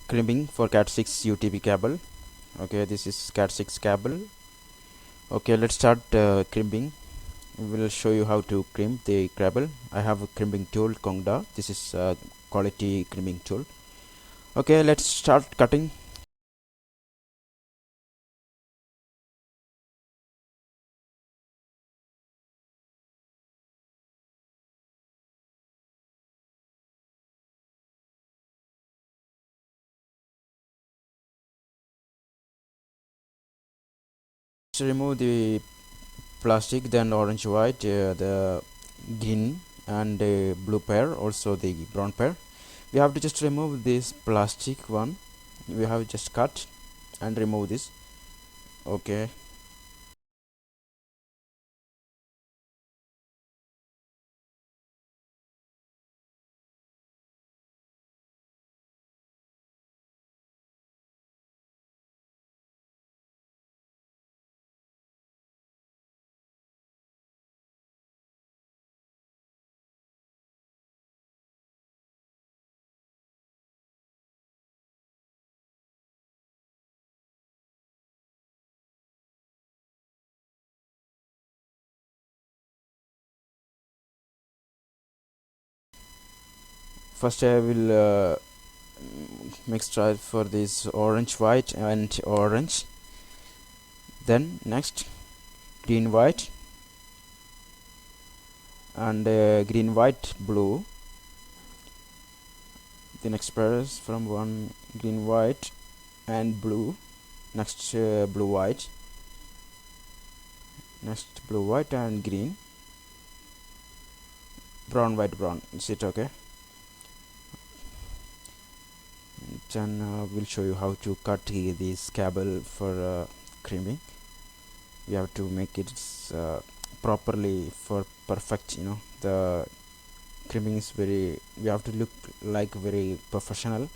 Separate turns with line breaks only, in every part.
crimping for cat6 UTP cable. Okay, this is cat6 cable. Okay, let's start crimping. We will show you how to crimp the cable. I have a crimping tool, Kongda. This is quality crimping tool. Okay, let's start cutting. Let's remove the plastic, then orange, white, the green and blue pair, also the brown pair. We have to just remove this plastic one. We have just cut and remove this. Okay, first I will mix try for this orange, white and orange, then next green, white and green, white, blue. The next pair is from one green, white and blue. Next blue, white. Next blue, white and green. Brown, white, brown. Is it okay? Then we'll show you how to cut this cable for crimping. We have to make it properly for perfect, the crimping is very, we have to look like very professional.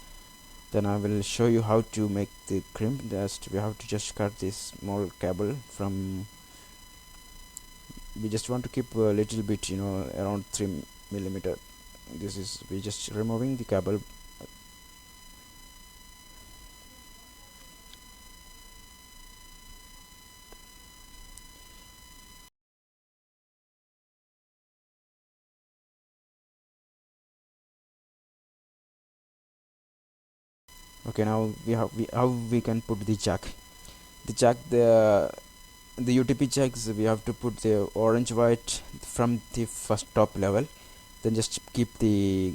Then I will show you how to make the crimp. Just we have to just cut this small cable from, we just want to keep a little bit, around 3 mm. This is, we just removing the cable. Okay, now how we can put the jack. The UTP jacks, we have to put the orange, white from the first top level, then just keep the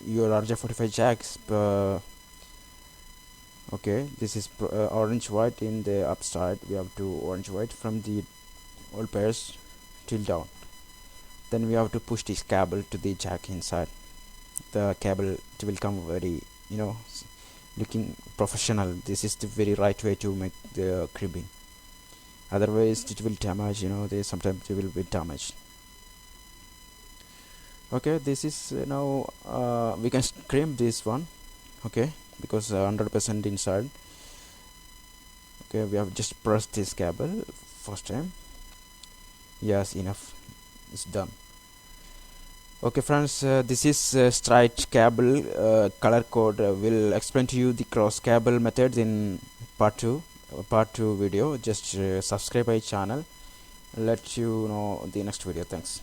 your rj45 jacks. Okay, this is orange, white in the upside. We have to orange, white from the all pairs till down. Then we have to push this cable to the jack inside. The cable will come very, looking professional. This is the very right way to make the crimping. Otherwise it will damage, sometimes they will be damaged. Okay, this is now we can crimp this one. Okay, because 100% inside. Okay, we have just pressed this cable first time. Yes, enough, it's done. Okay friends, this is straight cable color code. Will explain to you the cross cable methods in part 2 video. Just subscribe my channel, let you know the next video. Thanks.